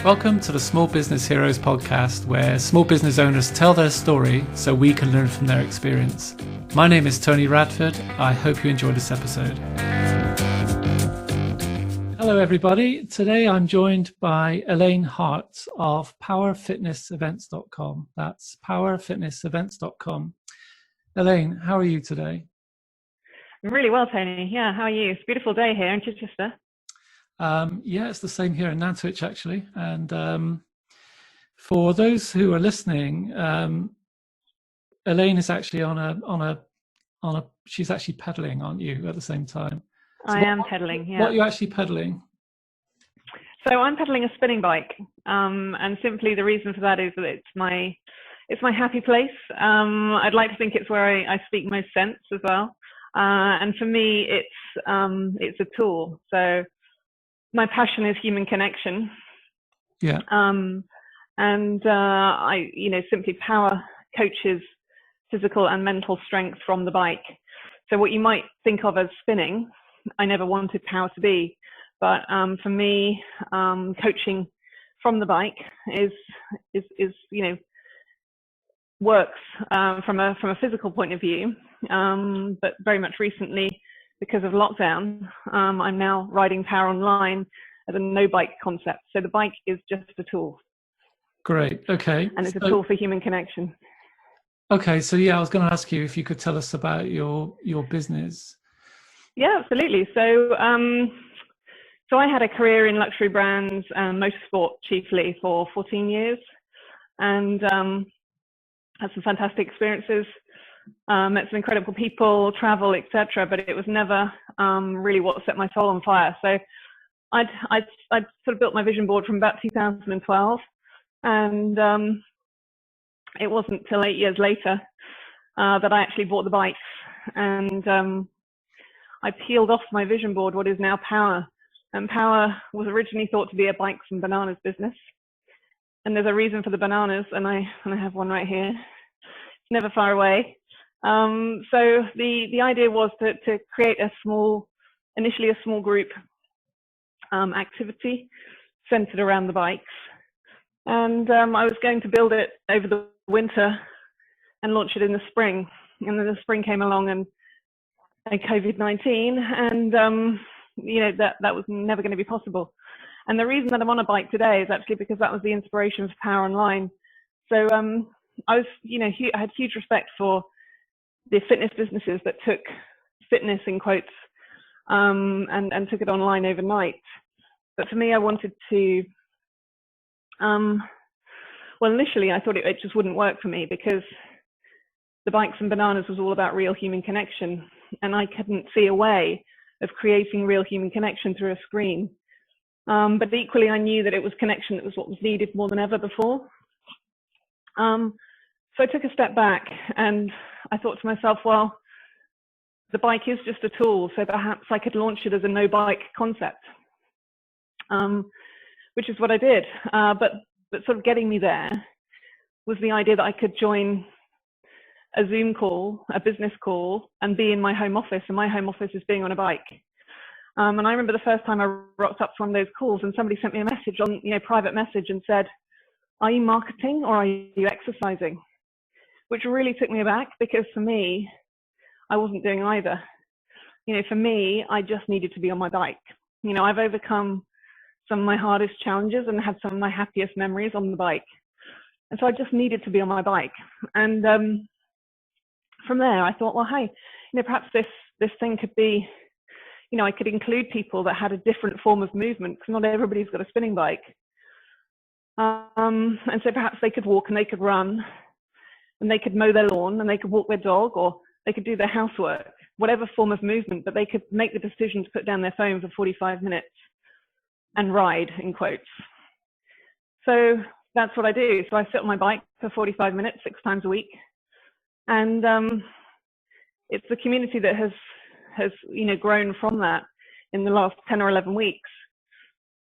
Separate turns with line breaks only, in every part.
Welcome to the Small Business Heroes podcast, where small business owners tell their story so we can learn from their experience. My name is Tony Radford. I hope you enjoy this episode. Hello, everybody. Today I'm joined by Elaine Hart of powerfitnessevents.com. That's powerfitnessevents.com. Elaine, how are you today?
Really well, Tony. Yeah, how are you? It's a beautiful day here in Chichester.
Yeah, it's the same here in Nantwich, actually. And for those who are listening, Elaine is actually on a. She's actually pedaling, aren't you? At the same time,
so I am pedaling. Yeah.
What are you actually pedaling?
So I'm pedaling a spinning bike, and simply the reason for that is that it's my happy place. I'd like to think it's where I speak most sense as well. And for me, it's a tool. So my passion is human connection.
Yeah.
I simply power coaches physical and mental strength from the bike. So what you might think of as spinning, I never wanted power to be, but for me, coaching from the bike is works from a physical point of view. But very much recently, because of lockdown, I'm now riding power online as a no bike concept. So the bike is just a tool.
Great. Okay.
And it's a tool for human connection.
Okay. So yeah, I was going to ask you if you could tell us about your business.
Yeah, absolutely. So I had a career in luxury brands and motorsport chiefly for 14 years, and had some fantastic experiences. Met some incredible people, travel, etc. But it was never really what set my soul on fire. So I'd sort of built my vision board from about 2012, and it wasn't till 8 years later that I actually bought the bikes, and I peeled off my vision board what is now Power. And Power was originally thought to be a bikes and bananas business. And there's a reason for the bananas, and I have one right here. It's never far away. So the idea was to create initially a small group activity centered around the bikes. And I was going to build it over the winter and launch it in the spring. And then the spring came along and COVID-19, and that was never going to be possible. And the reason that I'm on a bike today is actually because that was the inspiration for Power Online. So I had huge respect for the fitness businesses that took fitness in quotes and took it online overnight. But for me, I wanted to, initially I thought it just wouldn't work for me because the bikes and bananas was all about real human connection. And I couldn't see a way of creating real human connection through a screen. But equally, I knew that it was connection that was what was needed more than ever before. So I took a step back and I thought to myself, well, the bike is just a tool, so perhaps I could launch it as a no bike concept, which is what I did. But sort of getting me there was the idea that I could join a Zoom call, a business call, and be in my home office, and my home office is being on a bike. And I remember the first time I rocked up to one of those calls and somebody sent me a message on, private message and said, "Are you marketing or are you exercising?" Which really took me aback because for me, I wasn't doing either. For me, I just needed to be on my bike. I've overcome some of my hardest challenges and had some of my happiest memories on the bike. And so I just needed to be on my bike. And from there, I thought, well, hey, perhaps this thing could be, I could include people that had a different form of movement because not everybody's got a spinning bike. And so perhaps they could walk and they could run and they could mow their lawn and they could walk their dog or they could do their housework, whatever form of movement, but they could make the decision to put down their phone for 45 minutes and ride, in quotes. So that's what I do. So I sit on my bike for 45 minutes, 6 times a week. And it's the community that has grown from that in the last 10 or 11 weeks.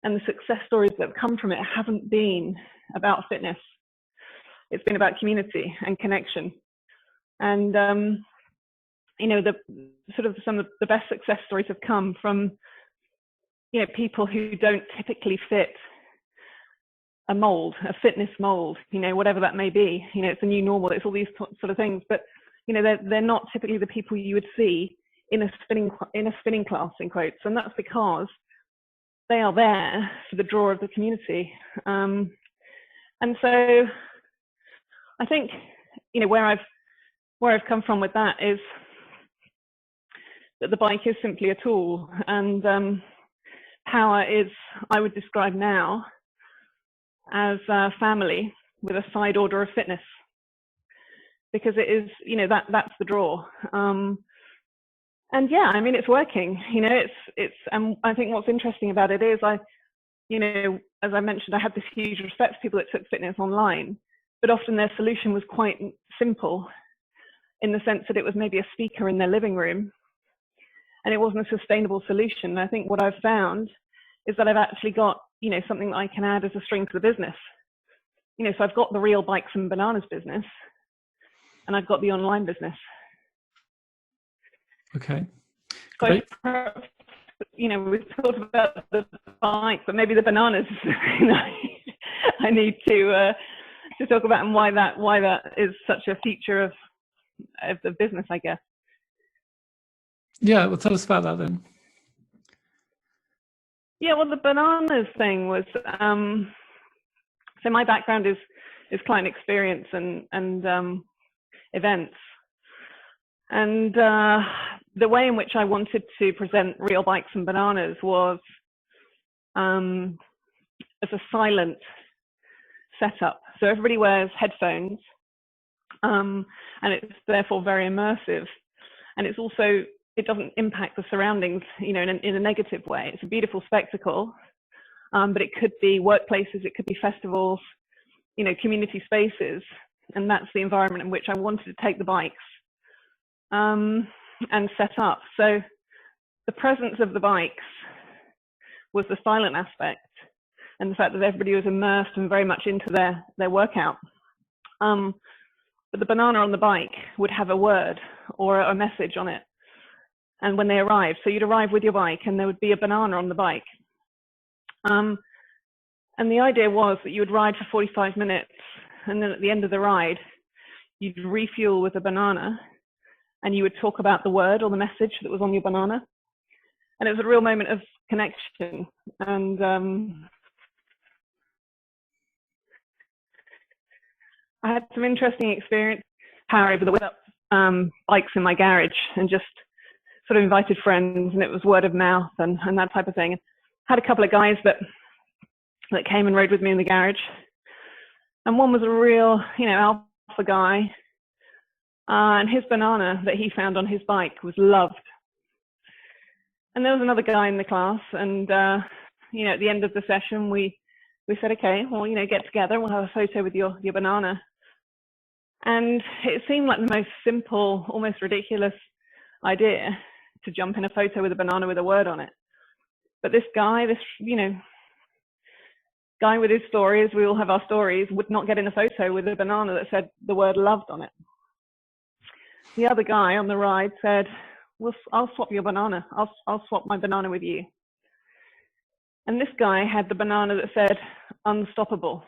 And the success stories that have come from it haven't been about fitness. It's been about community and connection. And, some of the best success stories have come from, people who don't typically fit a mold, a fitness mold, you know, whatever that may be. You know, it's a new normal, it's all these sort of things, but you know, they're not typically the people you would see in a spinning class, in quotes, and that's because they are there for the draw of the community. And so I think, you know, where I've come from with that is that the bike is simply a tool, and power is, I would describe now, as a family with a side order of fitness, because it is, you know, that's the draw. And yeah, I mean, it's working, you know, it's, and I think what's interesting about it is you know, as I mentioned, I had this huge respect for people that took fitness online, but often their solution was quite simple in the sense that it was maybe a speaker in their living room, and it wasn't a sustainable solution. I think what I've found is that I've actually got, you know, something that I can add as a string to the business. You know, so I've got the real bikes and bananas business, and I've got the online business.
Okay.
So, you know, we've talked about the bike, but maybe the bananas, you know, I need to talk about, and why that is such a feature of the business, I guess.
Yeah, well, tell us about that then.
Yeah, well, the bananas thing was, so my background is client experience and events. And the way in which I wanted to present real bikes and bananas was as a silent setup. So everybody wears headphones, and it's therefore very immersive. And it's also, it doesn't impact the surroundings, you know, in a negative way. It's a beautiful spectacle, but it could be workplaces, it could be festivals, you know, community spaces. And that's the environment in which I wanted to take the bikes and set up. So the presence of the bikes was the silent aspect, and the fact that everybody was immersed and very much into their workout. But the banana on the bike would have a word or a message on it. And when they arrived, so you'd arrive with your bike and there would be a banana on the bike. And the idea was that you would ride for 45 minutes, and then at the end of the ride, you'd refuel with a banana, and you would talk about the word or the message that was on your banana. And it was a real moment of connection. And I had some interesting experience, power over the whip bikes in my garage, and just sort of invited friends, and it was word of mouth and that type of thing. And had a couple of guys that came and rode with me in the garage. And one was a real, you know, alpha guy. And his banana that he found on his bike was loved. And there was another guy in the class, and you know, at the end of the session, we said, okay, well, you know, get together, we'll have a photo with your banana. And it seemed like the most simple, almost ridiculous idea to jump in a photo with a banana with a word on it. But this guy, you know, guy with his stories, we all have our stories, would not get in a photo with a banana that said the word loved on it. The other guy on the ride said, well, I'll swap your banana. I'll swap my banana with you. And this guy had the banana that said unstoppable.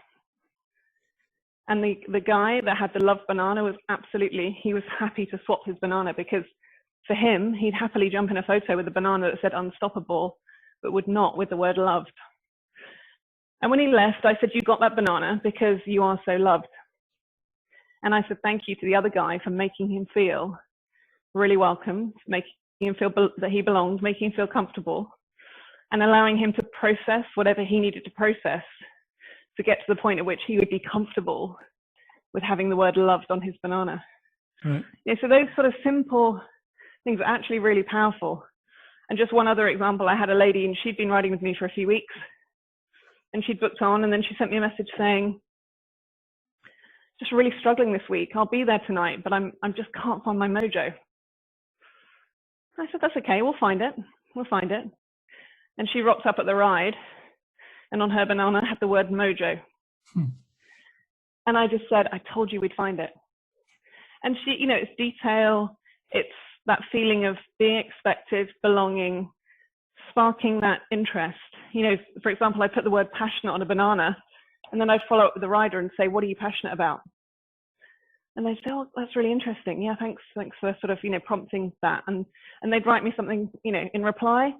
And the guy that had the loved banana was he was happy to swap his banana, because for him, he'd happily jump in a photo with a banana that said unstoppable, but would not with the word loved. And when he left, I said, you got that banana because you are so loved. And I said, thank you to the other guy for making him feel really welcome, making him feel that he belongs, making him feel comfortable, and allowing him to process whatever he needed to process to get to the point at which he would be comfortable with having the word loved on his banana.
Right.
Yeah, so those sort of simple things are actually really powerful. And just one other example, I had a lady, and she'd been riding with me for a few weeks, and she'd booked on, and then she sent me a message saying, just really struggling this week. I'll be there tonight, but I'm just can't find my mojo. I said, that's okay, we'll find it. We'll find it. And she rocked up at the ride, and on her banana had the word mojo. And I just said, I told you we'd find it. And she, you know, it's detail, it's that feeling of being expected, belonging, sparking that interest. You know, for example, I put the word passionate on a banana, And then I'd follow up with the rider and say, what are you passionate about? And they'd say, oh, that's really interesting. Yeah, thanks for sort of, prompting that. And they'd write me something, in reply.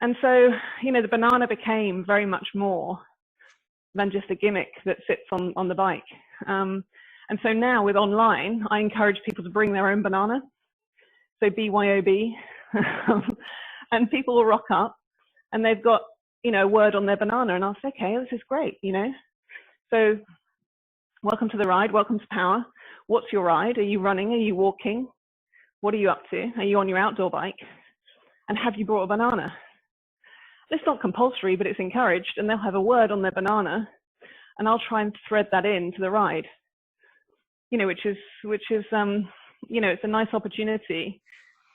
And so, the banana became very much more than just a gimmick that sits on the bike. And so now with online, I encourage people to bring their own banana. So BYOB. And people will rock up and they've got, a word on their banana. And I'll say, okay, this is great, So welcome to the ride. Welcome to Power. What's your ride? Are you running? Are you walking? What are you up to? Are you on your outdoor bike? And have you brought a banana? It's not compulsory, but it's encouraged, and they'll have a word on their banana, and I'll try and thread that into the ride. Which is it's a nice opportunity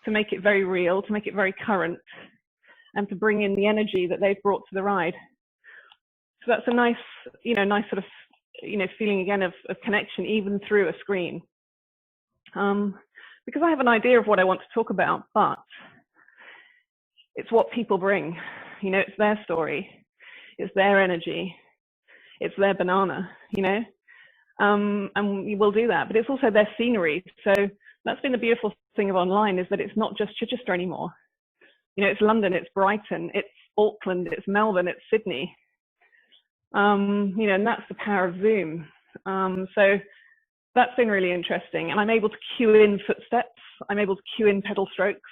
to make it very real, to make it very current, and to bring in the energy that they've brought to the ride. So that's a nice sort of, feeling again of connection, even through a screen. Because I have an idea of what I want to talk about, but it's what people bring. It's their story, it's their energy, it's their banana, and we will do that. But it's also their scenery. So that's been the beautiful thing of online, is that it's not just Chichester anymore. It's London, it's Brighton, it's Auckland, it's Melbourne, it's Sydney. And that's the power of Zoom. So that's been really interesting. And I'm able to cue in footsteps, I'm able to cue in pedal strokes,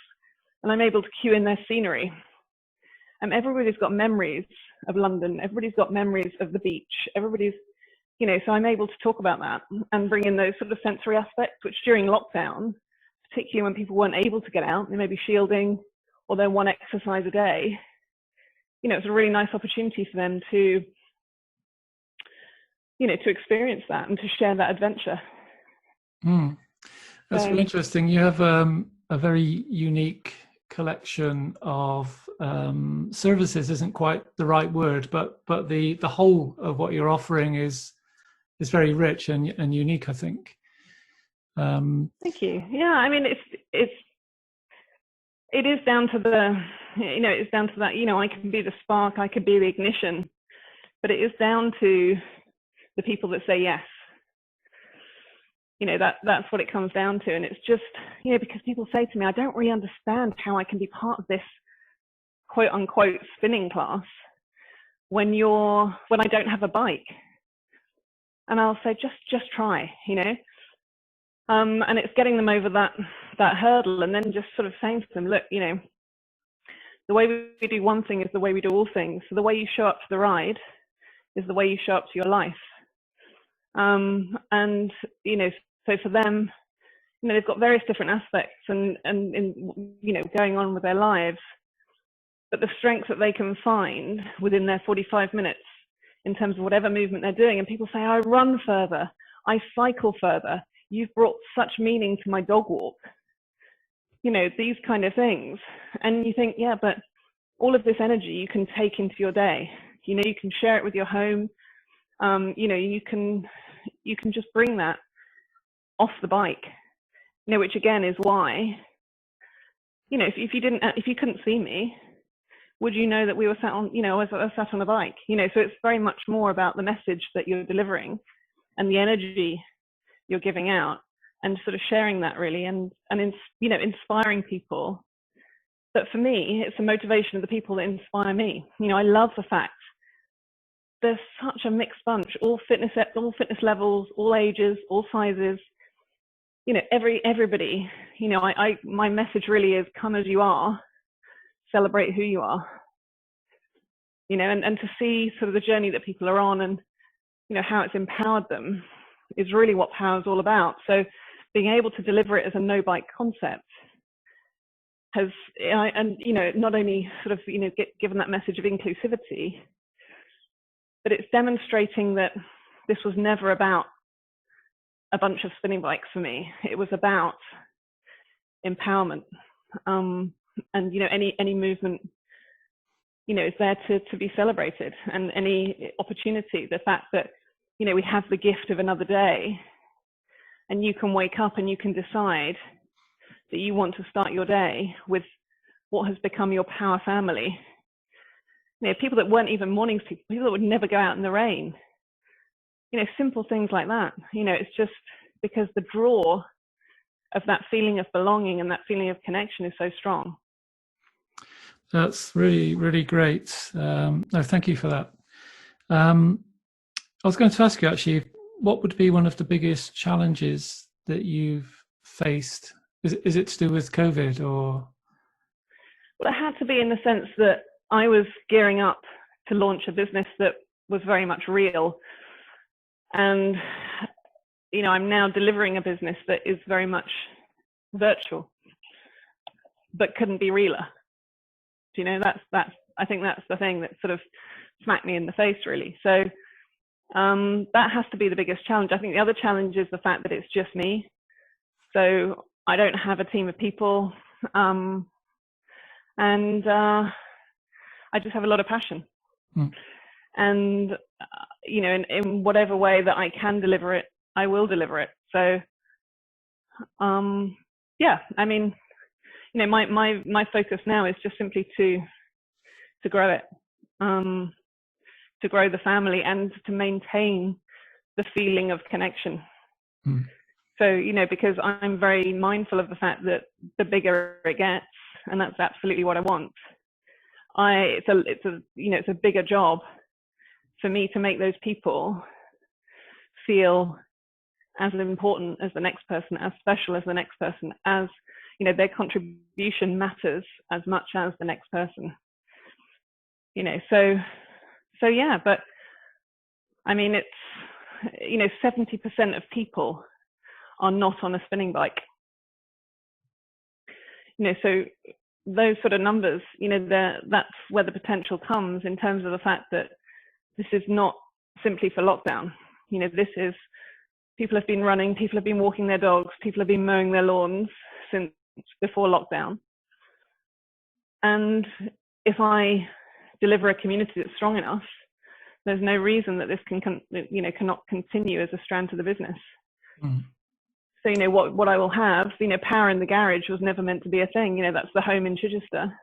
and I'm able to cue in their scenery. And everybody's got memories of London, everybody's got memories of the beach, everybody's, so I'm able to talk about that and bring in those sort of sensory aspects, which during lockdown, particularly when people weren't able to get out, they may be shielding or their one exercise a day, it's a really nice opportunity for them to, to experience that and to share that adventure.
That's really interesting. You have a very unique collection of services. Isn't quite the right word, but the whole of what you're offering is very rich and unique, I think.
Thank you. Yeah, I mean, it is down to the, it's down to that, I can be the spark, I could be the ignition, but it is down to the people that say yes. That's what it comes down to. And it's just, because people say to me, I don't really understand how I can be part of this quote unquote spinning class when I don't have a bike. And I'll say, just try, and it's getting them over that hurdle, and then just sort of saying to them, look, the way we do one thing is the way we do all things. So the way you show up to the ride is the way you show up to your life. And, so for them, they've got various different aspects and going on with their lives, but the strength that they can find within their 45 minutes in terms of whatever movement they're doing. And people say, I run further, I cycle further. You've brought such meaning to my dog walk, these kind of things. And you think, yeah, but all of this energy you can take into your day, you can share it with your home. You can just bring that off the bike, which again is why, if you couldn't see me, would you know that we were sat on, I was sat on a bike, so it's very much more about the message that you're delivering and the energy you're giving out, and sort of sharing that really, and inspiring people. But for me, it's the motivation of the people that inspire me. I love the fact there's such a mixed bunch, all fitness levels, all ages, all sizes, everybody, my message really is come as you are, celebrate who you are, and to see sort of the journey that people are on and, how it's empowered them is really what Power is all about. So being able to deliver it as a no bike concept has, not only sort of, given that message of inclusivity, but it's demonstrating that this was never about a bunch of spinning bikes for me. It was about empowerment. And, any movement, is there to be celebrated, and any opportunity, the fact that, we have the gift of another day, and you can wake up and you can decide that you want to start your day with what has become your Power family. People that weren't even mornings people that would never go out in the rain, simple things like that. It's just because the draw of that feeling of belonging and that feeling of connection is so strong.
That's really, really great. No, thank you for that. I was going to ask you actually, what would be one of the biggest challenges that you've faced? Is it to do with COVID or?
Well, it had to be in the sense that I was gearing up to launch a business that was very much real. And, I'm now delivering a business that is very much virtual, but couldn't be realer. I think that's the thing that sort of smacked me in the face, really. So that has to be the biggest challenge. I think the other challenge is the fact that it's just me. So I don't have a team of people. And I just have a lot of passion. And, in whatever way that I can deliver it, I will deliver it. So, my focus now is just simply to grow it, to grow the family and to maintain the feeling of connection. So, because I'm very mindful of the fact that the bigger it gets, and that's absolutely what I want. It's a bigger job for me to make those people feel as important as the next person, as special as the next person, as their contribution matters as much as the next person. So yeah, but I mean, it's 70% of people are not on a spinning bike. So those sort of numbers, that's where the potential comes in terms of the fact that this is not simply for lockdown. This is, people have been running, people have been walking their dogs, people have been mowing their lawns since before lockdown. And if I deliver a community that's strong enough, there's no reason that this cannot continue as a strand to the business. So, what I will have, power in the garage was never meant to be a thing. That's the home in Chichester.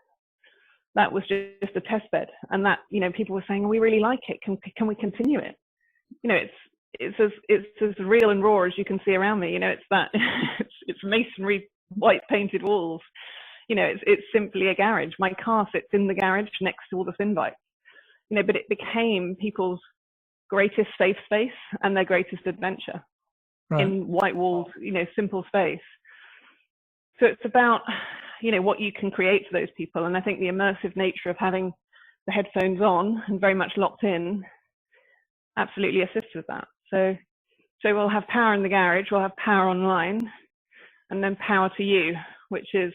That was just a test bed. And that, people were saying, oh, we really like it. Can we continue it? It's as real and raw as you can see around me. It's masonry, white painted walls. It's simply a garage. My car sits in the garage next to all the spin bikes. But it became people's greatest safe space and their greatest adventure. Right. In white walls, simple space. So it's about, what you can create for those people. And I think the immersive nature of having the headphones on and very much locked in absolutely assists with that. So we'll have power in the garage, we'll have power online, and then power to you, which is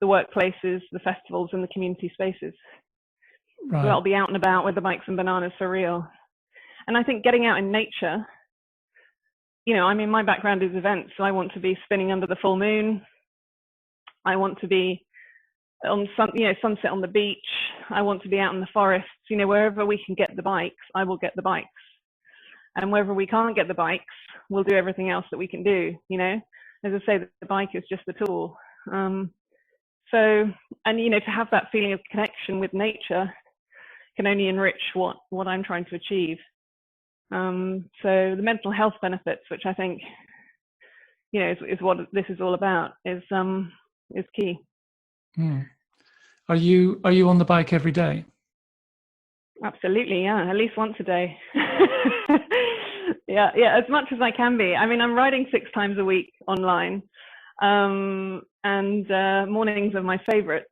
the workplaces, the festivals, and the community spaces. Right. So I'll be out and about with the bikes and bananas for real. And I think getting out in nature, my background is events, so I want to be spinning under the full moon. I want to be on sunset on the beach. I want to be out in the forests. Wherever we can get the bikes, I will get the bikes. And wherever we can't get the bikes, we'll do everything else that we can do. As I say, the bike is just a tool. To have that feeling of connection with nature can only enrich what I'm trying to achieve. So the mental health benefits, which I think, is what this is all about, is key. Are you
on the bike every day?
Absolutely, yeah, at least once a day. yeah, as much as I can be. I'm riding 6 times a week online, and mornings are my favorite.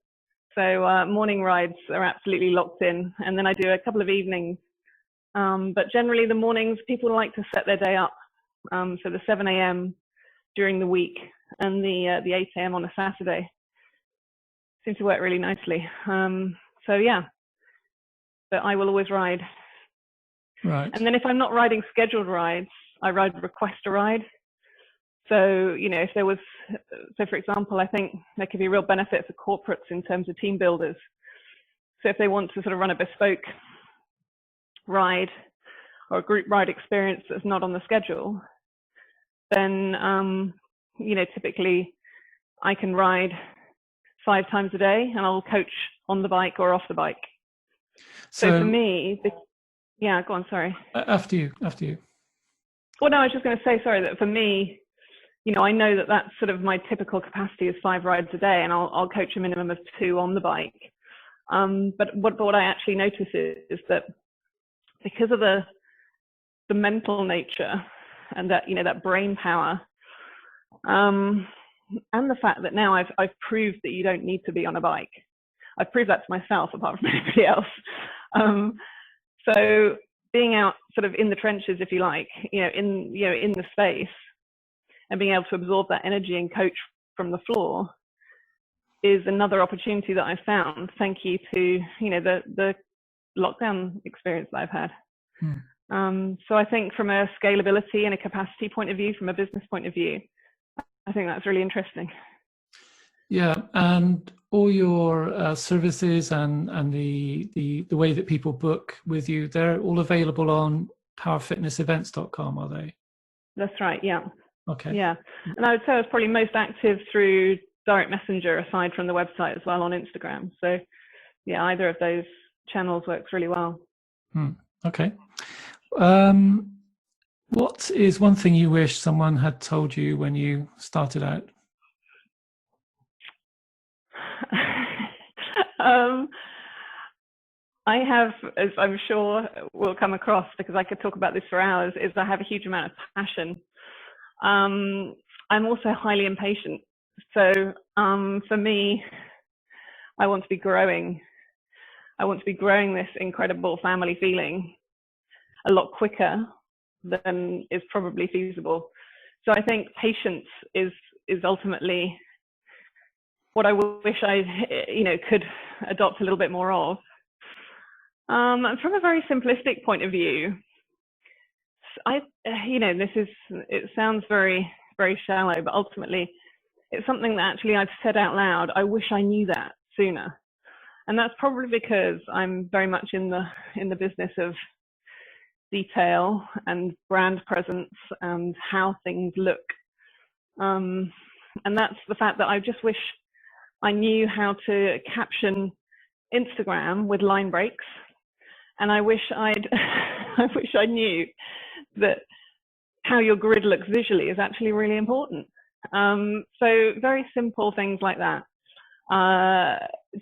So morning rides are absolutely locked in, and then I do a couple of evenings. But generally the mornings, people like to set their day up. So the 7 a.m. during the week and the 8 a.m. on a Saturday seem to work really nicely. So yeah, but I will always ride.
Right.
And then if I'm not riding scheduled rides, I request a ride. So, if there was, for example, I think there could be real benefit for corporates in terms of team builders. So if they want to sort of run a bespoke ride or a group ride experience that's not on the schedule, then, typically I can ride 5 times a day and I'll coach on the bike or off the bike. So for me, yeah, go on, sorry.
After you.
Well, no, I was just going to say, sorry, that for me, I know that that's sort of my typical capacity is 5 rides a day, and I'll coach a minimum of 2 on the bike. But what I actually notice is that because of the mental nature and that, that brain power, and the fact that now I've proved that you don't need to be on a bike. I've proved that to myself, apart from anybody else. So being out sort of in the trenches, if you like, in the space, and being able to absorb that energy and coach from the floor is another opportunity that I've found. Thank you to, the lockdown experience that I've had. So I think from a scalability and a capacity point of view, from a business point of view, I think that's really interesting.
Yeah, and all your services and the way that people book with you, they're all available on powerfitnessevents.com, are they?
That's right, yeah.
Okay.
Yeah, and I would say I was probably most active through direct messenger, aside from the website as well, on Instagram. So yeah, either of those channels works really well.
Okay. What is one thing you wish someone had told you when you started out?
I have, as I'm sure will come across, because I could talk about this for hours, is I have a huge amount of passion. I'm also highly impatient. So for me, I want to be growing. I want to be growing this incredible family feeling a lot quicker than is probably feasible. So I think patience is ultimately what I wish I, could adopt a little bit more of. From a very simplistic point of view, it sounds very, very shallow, but ultimately it's something that actually I've said out loud. I wish I knew that sooner. And that's probably because I'm very much in the business of detail and brand presence and how things look. And that's the fact that I just wish I knew how to caption Instagram with line breaks. And I wish I knew that how your grid looks visually is actually really important. So very simple things like that.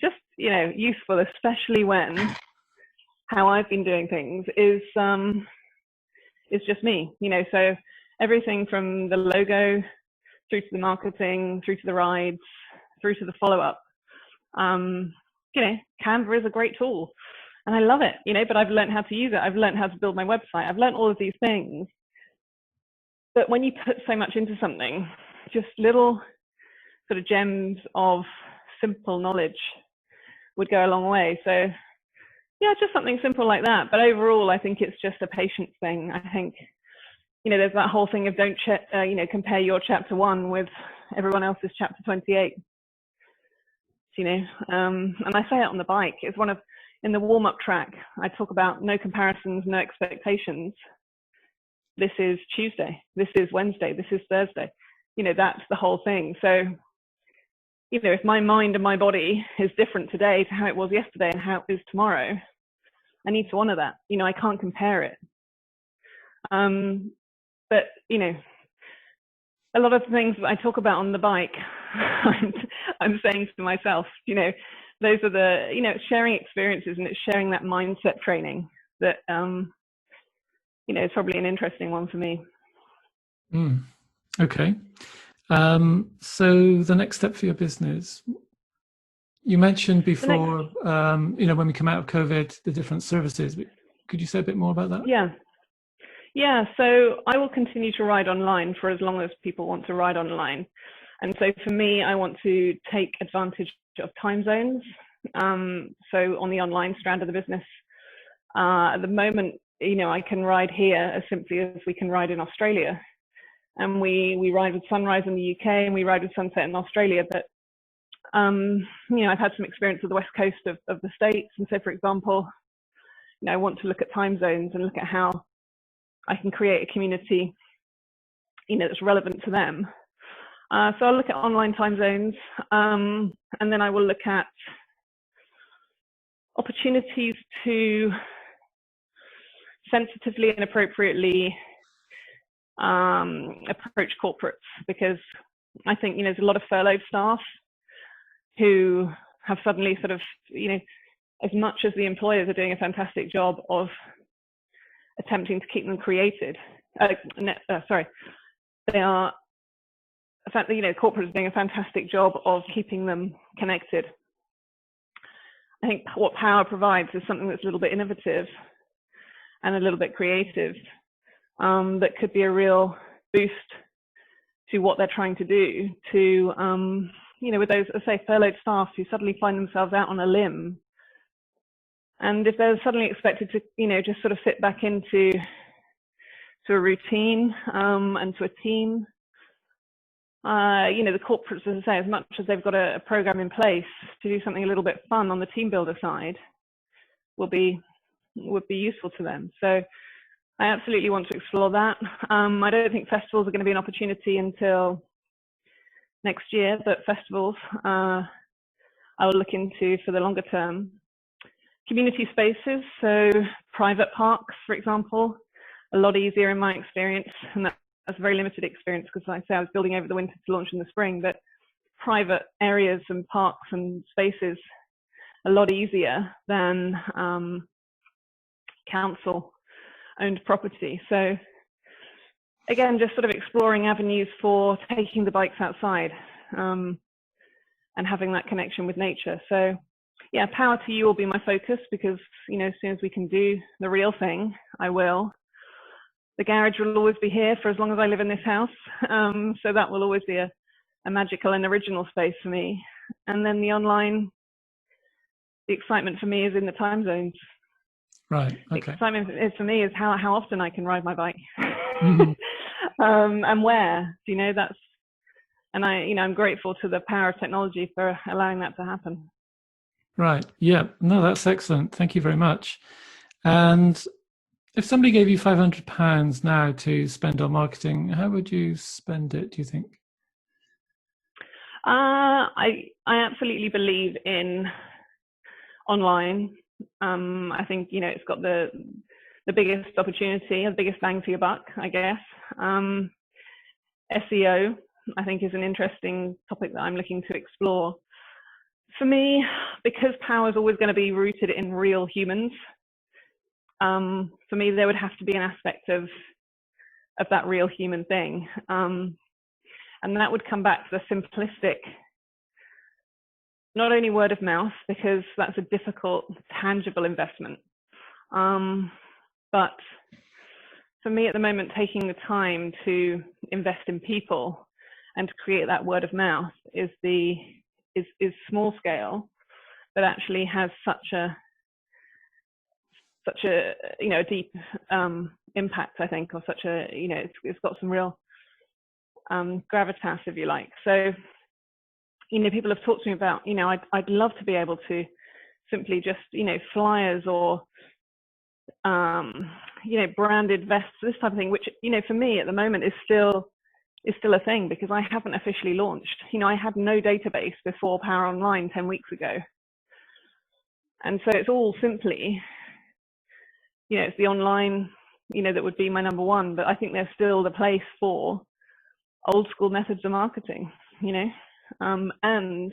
Just, useful, especially when how I've been doing things is just me, so everything from the logo through to the marketing, through to the rides, through to the follow-up. Canva is a great tool and I love it, but I've learned how to use it. I've learned how to build my website. I've learned all of these things. But when you put so much into something, just little sort of gems of simple knowledge would go a long way. So yeah, just something simple like that. But overall, I think it's just a patience thing. I think, there's that whole thing of don't compare your chapter 1 with everyone else's chapter 28. And I say it on the bike. It's in the warm-up track, I talk about no comparisons, no expectations. This is Tuesday. This is Wednesday. This is Thursday. That's the whole thing. So, if my mind and my body is different today to how it was yesterday and how it is tomorrow, I need to honor that. I can't compare it. But, a lot of the things that I talk about on the bike, I'm saying to myself, those are the, it's sharing experiences and it's sharing that mindset training that, is probably an interesting one for me.
Okay. So the next step for your business, you mentioned before, when we come out of COVID, the different services. Could you say a bit more about that?
Yeah. So I will continue to ride online for as long as people want to ride online. And so for me, I want to take advantage of time zones. So on the online strand of the business, at the moment, I can ride here as simply as we can ride in Australia. And we ride with sunrise in the UK and we ride with sunset in Australia. But, I've had some experience with the west coast of the States. And so, for example, I want to look at time zones and look at how I can create a community, that's relevant to them. So I'll look at online time zones, and then I will look at opportunities to sensitively and appropriately approach corporates, because I think, there's a lot of furloughed staff who have suddenly sort of, as much as the employers are doing a fantastic job of attempting to keep them created, they are, corporates are doing a fantastic job of keeping them connected. I think what Power provides is something that's a little bit innovative and a little bit creative, that could be a real boost to what they're trying to do to, with those, say, furloughed staff who suddenly find themselves out on a limb. And if they're suddenly expected to, just sort of fit back into a routine and to a team, the corporates, as I say, as much as they've got a program in place to do something a little bit fun on the team builder side, would be useful to them. So I absolutely want to explore that. I don't think festivals are going to be an opportunity until next year, but festivals I will look into for the longer term. Community spaces, so private parks, for example, a lot easier in my experience, and that's a very limited experience because, like I say, I was building over the winter to launch in the spring, but private areas and parks and spaces a lot easier than council-owned property. So again, just sort of exploring avenues for taking the bikes outside and having that connection with nature. So yeah, Power to You will be my focus because, as soon as we can do the real thing, I will. The garage will always be here for as long as I live in this house. So that will always be a magical and original space for me. And then the online, the excitement for me is in the time zones.
Right. Okay.
The excitement for me is how often I can ride my bike, mm-hmm. And where. I'm grateful to the power of technology for allowing that to happen.
Right. Yeah. No, that's excellent. Thank you very much. And if somebody gave you £500 now to spend on marketing, how would you spend it, do you think?
I absolutely believe in online. I think, it's got the biggest opportunity, the biggest bang for your buck, I guess. SEO, I think, is an interesting topic that I'm looking to explore. For me, because Power is always going to be rooted in real humans, for me, there would have to be an aspect of that real human thing. And that would come back to the simplistic, not only word of mouth, because that's a difficult, tangible investment. But for me at the moment, taking the time to invest in people and to create that word of mouth is small scale, but actually has such a deep impact, I think, or such a, it's got some real gravitas, if you like. So, people have talked to me about, I'd love to be able to simply just, flyers or, branded vests, this type of thing, which, for me at the moment is still a thing because I haven't officially launched. I had no database before Power Online 10 weeks ago. And so it's all simply, it's the online, that would be my number one, but I think there's still the place for old school methods of marketing, and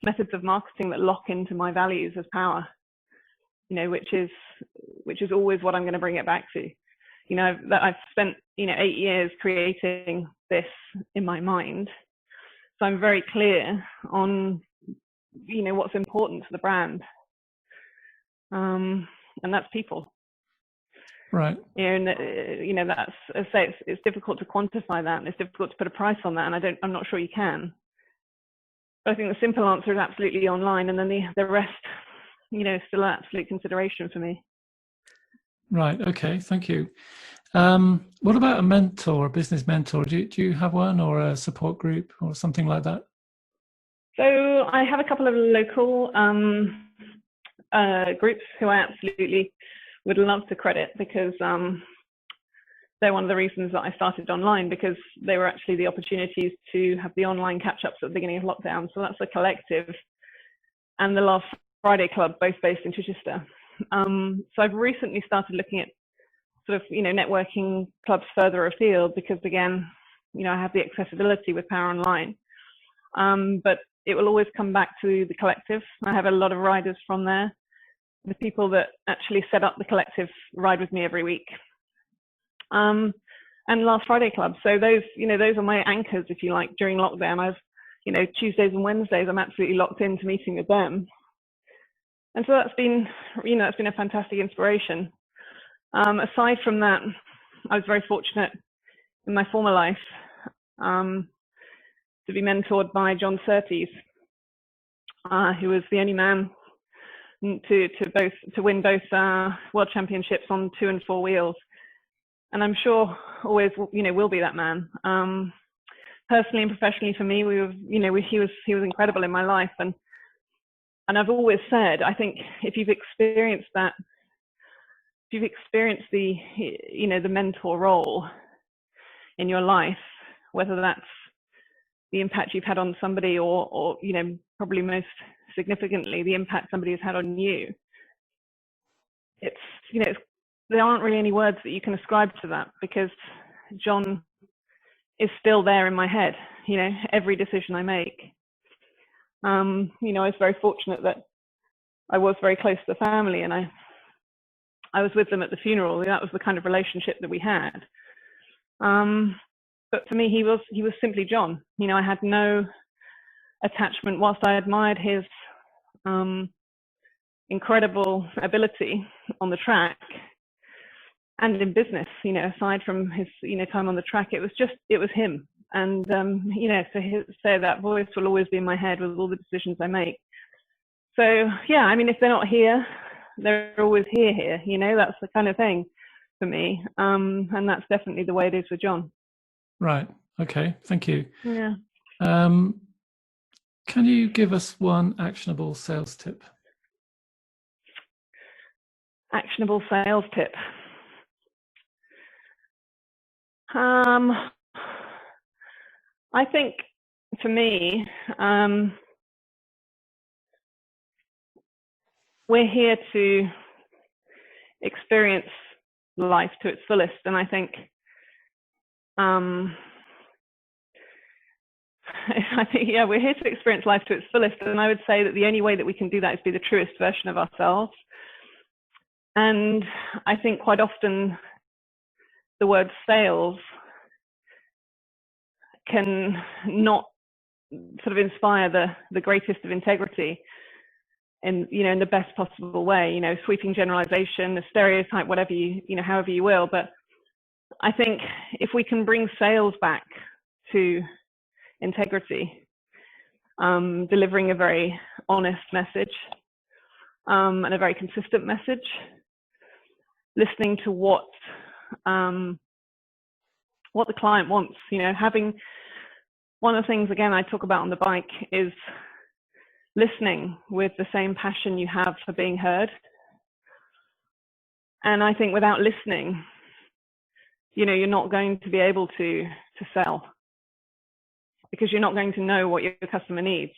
methods of marketing that lock into my values as Power, which is always what I'm going to bring it back to. That I've spent, 8 years creating this in my mind. So I'm very clear on, what's important to the brand. And that's people.
Right.
And, that's, as I say, it's difficult to quantify that and it's difficult to put a price on that. And I'm not sure you can. But I think the simple answer is absolutely online. And then the rest, still an absolute consideration for me.
Right. Okay. Thank you. What about a mentor, a business mentor? Do you have one or a support group or something like that?
So I have a couple of local groups who I absolutely would love to credit because they're one of the reasons that I started online, because they were actually the opportunities to have the online catch-ups at the beginning of lockdown. So that's the Collective and the Last Friday Club, both based in Chichester. So I've recently started looking at sort of, networking clubs further afield because, again, I have the accessibility with Power Online. But it will always come back to the collective. I have a lot of riders from there. The people that actually set up the collective ride with me every week. And Last Friday Club. So those are my anchors, if you like, during lockdown. I've, Tuesdays and Wednesdays, I'm absolutely locked into meeting with them. And so that's been a fantastic inspiration. Aside from that, I was very fortunate in my former life to be mentored by John Surtees, who was the only man to win both world championships on 2 and 4 wheels, and I'm sure always will be that man. Personally and professionally for me, he was incredible in my life, and I've always said, I think if you've experienced that, if you've experienced the mentor role in your life, whether that's the impact you've had on somebody or probably most significantly the impact somebody has had on you, there aren't really any words that you can ascribe to that, because John is still there in my head, every decision I make. I was very fortunate that I was very close to the family, and I was with them at the funeral. That was the kind of relationship that we had. But for me, he was simply John. I had no attachment. Whilst I admired his incredible ability on the track and in business, aside from his time on the track, it was him. And so that voice will always be in my head with all the decisions I make. So yeah, if they're not here, they're always here. That's the kind of thing for me. And that's definitely the way it is with John.
Right. Okay. Thank you.
Yeah.
Can you give us one actionable sales tip?
Actionable sales tip. I think for me, we're here to experience life to its fullest, and I think we're here to experience life to its fullest, and I would say that the only way that we can do that is be the truest version of ourselves. And I think quite often the word sales can not sort of inspire the greatest of integrity in the best possible way, sweeping generalization, a stereotype, whatever however you will. But I think if we can bring sales back to integrity, delivering a very honest message, and a very consistent message, listening to what the client wants, having one of the things, again, I talk about on the bike is listening with the same passion you have for being heard. And I think without listening, you're not going to be able to sell, because you're not going to know what your customer needs.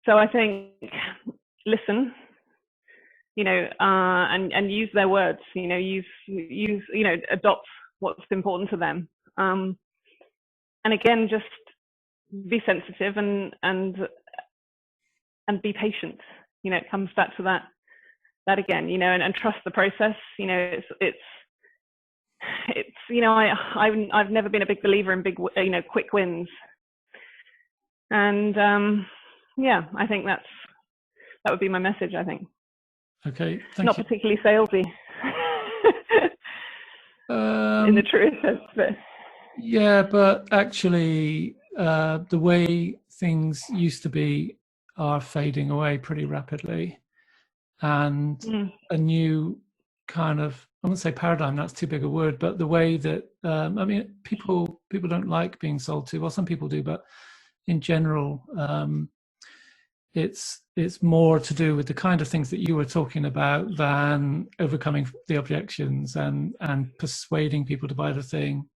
So I think listen, and use their words, adopt what's important to them. And again, just be sensitive and be patient. It comes back to that again, and trust the process. I've never been a big believer in big, quick wins. And I think that would be my message, I think.
Okay,
Not
you.
Particularly salesy in the truest sense, but
yeah, but actually the way things used to be are fading away pretty rapidly, and a new kind of, I wouldn't say paradigm, that's too big a word, but the way that people don't like being sold to. Well, some people do, but in general, it's more to do with the kind of things that you were talking about than overcoming the objections and persuading people to buy the thing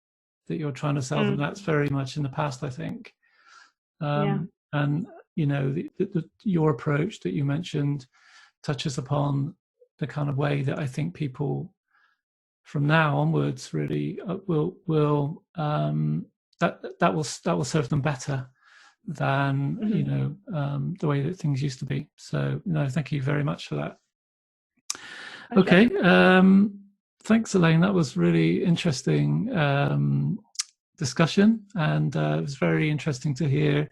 that you're trying to sell them. That's very much in the past, I think. And your approach that you mentioned touches upon the kind of way that I think people from now onwards really will that will serve them better than the way that things used to be. So no, thank you very much for that. Okay, thanks, Elaine. That was really interesting discussion, and it was very interesting to hear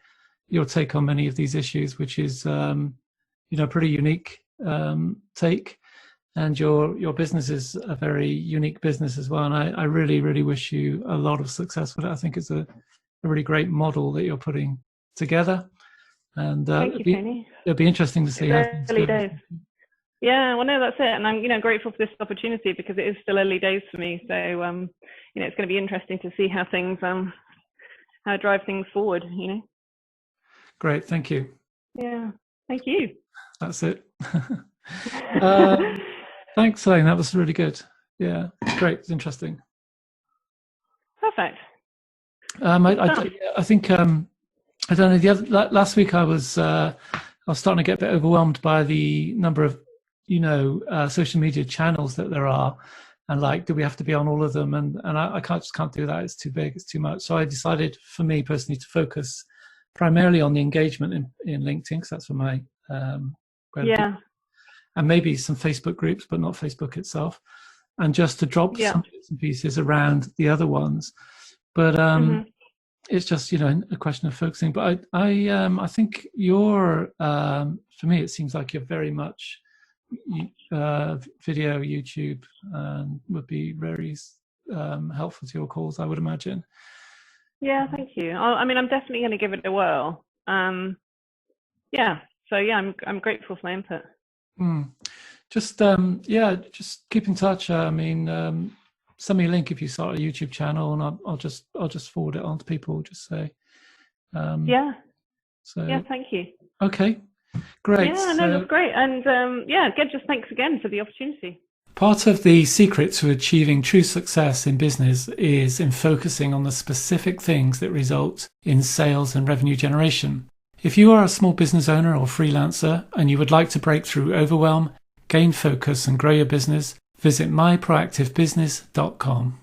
your take on many of these issues, which is pretty unique take. And your business is a very unique business as well. And I really, really wish you a lot of success with it. I think it's a really great model that you're putting together. And it'll be interesting to see how things go.
Days. Yeah, well, no, that's it. And I'm, grateful for this opportunity because it is still early days for me. So, it's going to be interesting to see how things, how drive things forward,
Great. Thank you.
Yeah. Thank you.
That's it. Thanks, Elaine. That was really good. Yeah, great. It's interesting.
Perfect.
I think I don't know. Last week I was starting to get a bit overwhelmed by the number of social media channels that there are, and do we have to be on all of them? And I just can't do that. It's too big. It's too much. So I decided, for me personally, to focus primarily on the engagement in LinkedIn, because that's for my and maybe some Facebook groups, but not Facebook itself, and just to drop some bits and pieces around the other ones. But it's just a question of focusing. But I think you're for me, it seems like you're very much video, YouTube, would be very helpful to your cause, I would imagine.
Yeah, thank you. I'm definitely going to give it a whirl. So I'm grateful for my input.
Just keep in touch. Send me a link if you start a YouTube channel, and I'll just forward it on to people. Just say.
Thank you.
Okay, great.
Yeah, no, that's great. And again, just thanks again for the opportunity.
Part of the secret to achieving true success in business is in focusing on the specific things that result in sales and revenue generation. If you are a small business owner or freelancer and you would like to break through overwhelm, gain focus and grow your business, visit myproactivebusiness.com.